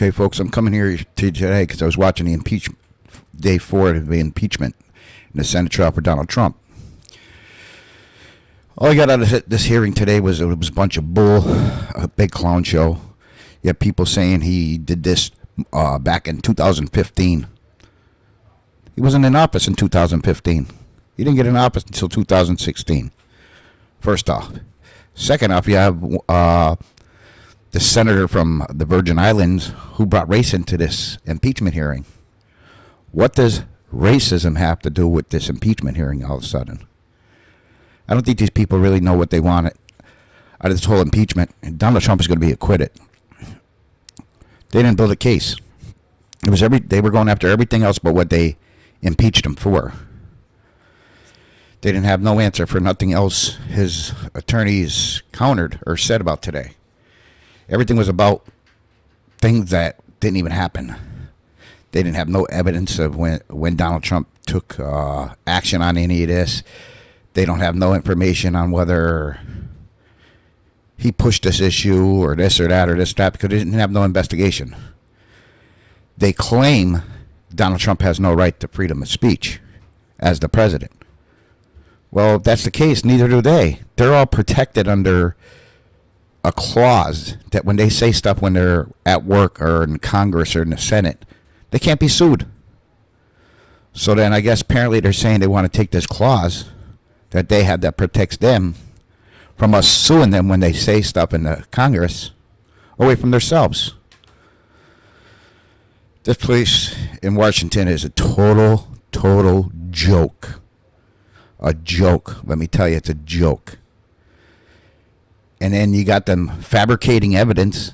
Okay, folks, I'm coming here to you today because I was watching the impeachment, day 4 of the impeachment in the Senate trial for Donald Trump. All I got out of this hearing today was it was a bunch of bull, a big clown show. You have people saying he did this back in 2015. He wasn't in office in 2015. He didn't get in office until 2016. First off. Second off, you have the senator from the Virgin Islands who brought race into this impeachment hearing. What does racism have to do with this impeachment hearing all of a sudden? I don't think these people really know what they want out of this whole impeachment. And Donald Trump is going to be acquitted. They didn't build a case. They were going after everything else but what they impeached him for. They didn't have no answer for nothing else his attorneys countered or said about today. Everything was about things that didn't even happen. They didn't have no evidence of when Donald Trump took action on any of this. They don't have no information on whether he pushed this issue or this or that because they didn't have no investigation. They claim Donald Trump has no right to freedom of speech as the president. Well, if that's the case, neither do they. They're all protected under a clause that when they say stuff when they're at work or in Congress or in the Senate, they can't be sued. So then I guess apparently they're saying they want to take this clause that they have that protects them from us suing them when they say stuff in the Congress away from themselves. This place in Washington is a total joke. A joke. Let me tell you, it's a joke. And then you got them fabricating evidence,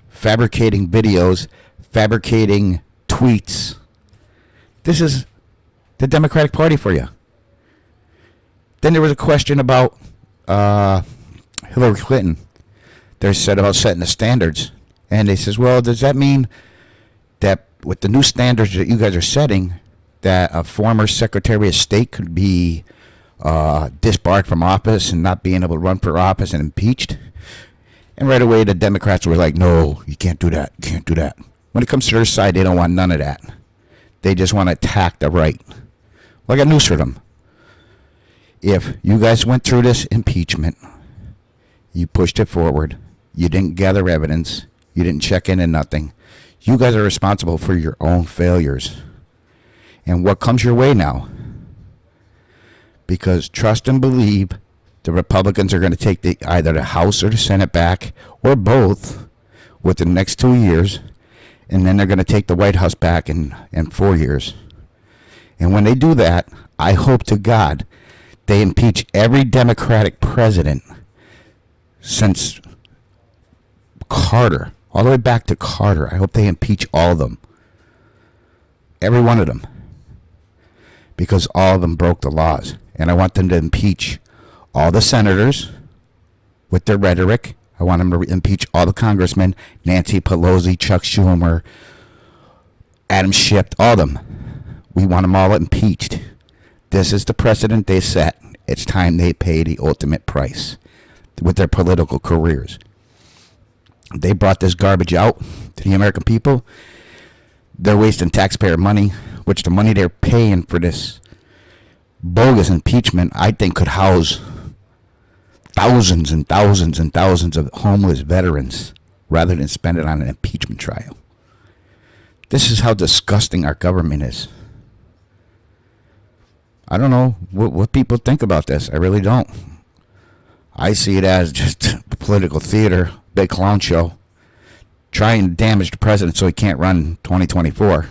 fabricating videos, fabricating tweets. This is the Democratic Party for you. Then there was a question about Hillary Clinton. They said about setting the standards. And they says, well, does that mean that with the new standards that you guys are setting, that a former Secretary of State could be disbarred from office and not being able to run for office and impeached? And right away the Democrats were like, no, you can't do that. You can't do that. When it comes to their side, they don't want none of that. They just want to attack the right. Well, I got news for them. If you guys went through this impeachment, you pushed it forward, you didn't gather evidence, you didn't check into nothing, you guys are responsible for your own failures. And what comes your way now? Because trust and believe the Republicans are going to take either the House or the Senate back, or both, within the next 2 years, and then they're going to take the White House back in 4 years. And when they do that, I hope to God they impeach every Democratic president since Carter, all the way back to Carter. I hope they impeach all of them. Every one of them. Because all of them broke the laws. And I want them to impeach all the senators with their rhetoric. I want them to impeach all the congressmen, Nancy Pelosi, Chuck Schumer, Adam Schiff, all of them. We want them all impeached. This is the precedent they set. It's time they pay the ultimate price with their political careers. They brought this garbage out to the American people. They're wasting taxpayer money, which the money they're paying for this bogus impeachment, I think, could house thousands and thousands and thousands of homeless veterans rather than spend it on an impeachment trial. This is how disgusting our government is. I don't know what people think about this. I really don't. I see it as just political theater, big clown show, trying to damage the president so he can't run 2024.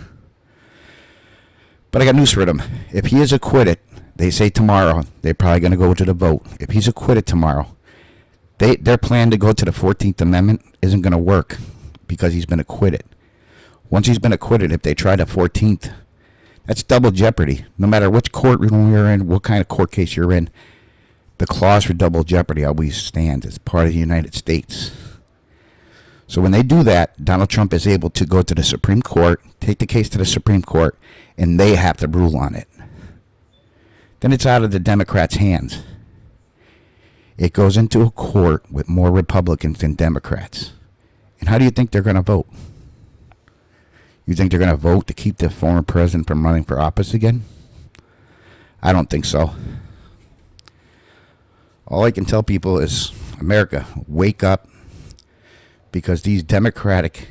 But I got news for them. If he is acquitted, they say tomorrow, they're probably going to go to the vote. If he's acquitted tomorrow, their plan to go to the 14th Amendment isn't going to work because he's been acquitted. Once he's been acquitted, if they try the 14th, that's double jeopardy. No matter which courtroom you're in, what kind of court case you're in, the clause for double jeopardy always stands as part of the United States. So when they do that, Donald Trump is able to go to the Supreme Court, take the case to the Supreme Court, and they have to rule on it. Then it's out of the Democrats' hands. It goes into a court with more Republicans than Democrats. And how do you think they're going to vote? You think they're going to vote to keep the former president from running for office again? I don't think so. All I can tell people is, America, wake up, because these Democratic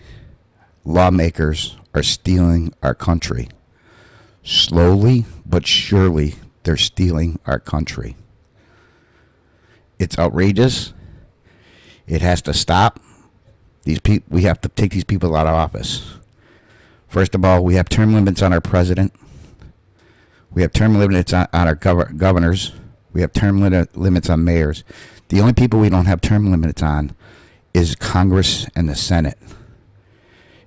lawmakers are stealing our country. Slowly but surely, they're stealing our country. It's outrageous. It has to stop. We have to take these people out of office. First of all, we have term limits on our president. We have term limits on our governors. We have term limits on mayors. The only people we don't have term limits on is Congress and the Senate.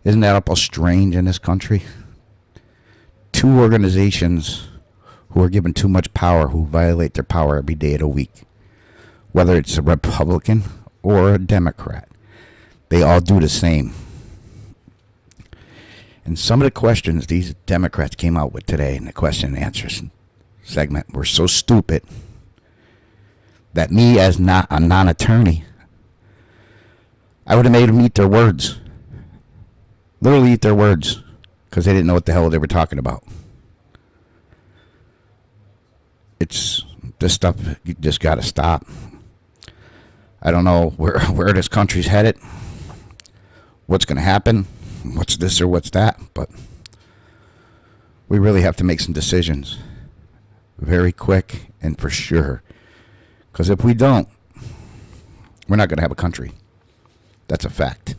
Isn't that awful strange in this country? Two organizations who are given too much power, who violate their power every day of the week. Whether it's a Republican or a Democrat, they all do the same. And some of the questions these Democrats came out with today in the question and answers segment were so stupid that me, as not a non-attorney, I would have made them eat their words. Literally eat their words, because they didn't know what the hell they were talking about. It's this stuff, you just got to stop. I don't know where this country's headed, what's going to happen, what's this or what's that, but we really have to make some decisions very quick and for sure. Because if we don't, we're not going to have a country. That's a fact.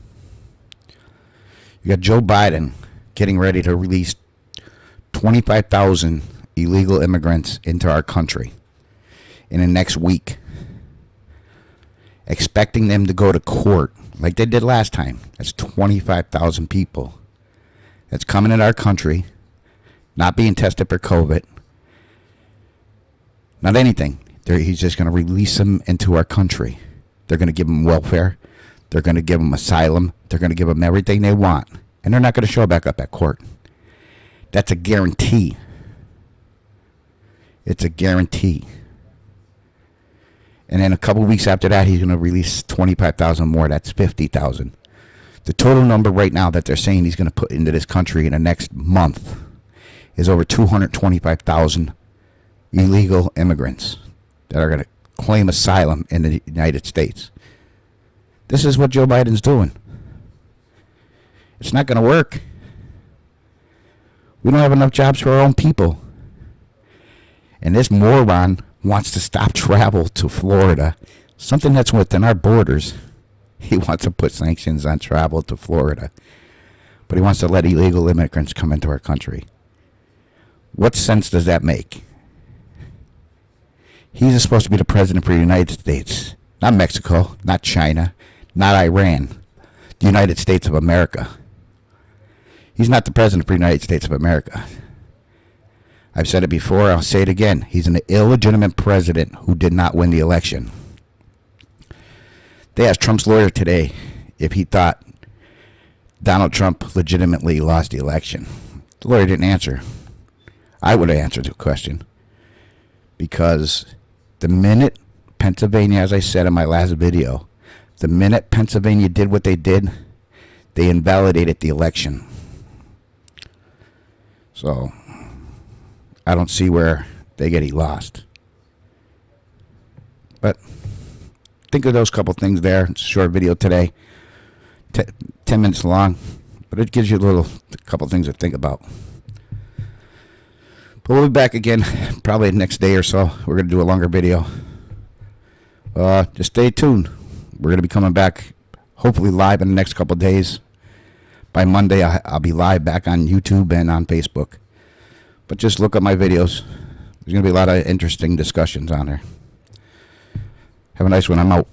You got Joe Biden getting ready to release 25,000 illegal immigrants into our country in the next week, expecting them to go to court like they did last time. That's 25,000 people that's coming in our country, not being tested for COVID, not anything. He's just going to release them into our country. They're going to give them welfare. They're going to give them asylum. They're going to give them everything they want. And they're not going to show back up at court. That's a guarantee. It's a guarantee. And then a couple weeks after that, he's going to release 25,000 more. That's 50,000. The total number right now that they're saying he's going to put into this country in the next month is over 225,000 illegal immigrants that are going to claim asylum in the United States. This is what Joe Biden's doing. It's not going to work. We don't have enough jobs for our own people. And this moron wants to stop travel to Florida, something that's within our borders. He wants to put sanctions on travel to Florida. But he wants to let illegal immigrants come into our country. What sense does that make? He's supposed to be the president for the United States, not Mexico, not China, not Iran, the United States of America. He's not the president for the United States of America. I've said it before, I'll say it again. He's an illegitimate president who did not win the election. They asked Trump's lawyer today if he thought Donald Trump legitimately lost the election. The lawyer didn't answer. I would have answered the question. Because the minute Pennsylvania, as I said in my last video, the minute Pennsylvania did what they did, they invalidated the election. So I don't see where they get he lost. But think of those couple things there. It's a short video today, 10 minutes long, but it gives you a couple things to think about. But we'll be back again probably the next day or so. We're going to do a longer video. Just stay tuned. We're going to be coming back hopefully live in the next couple of days. By Monday, I'll be live back on YouTube and on Facebook. But just look at my videos. There's going to be a lot of interesting discussions on there. Have a nice one. I'm out.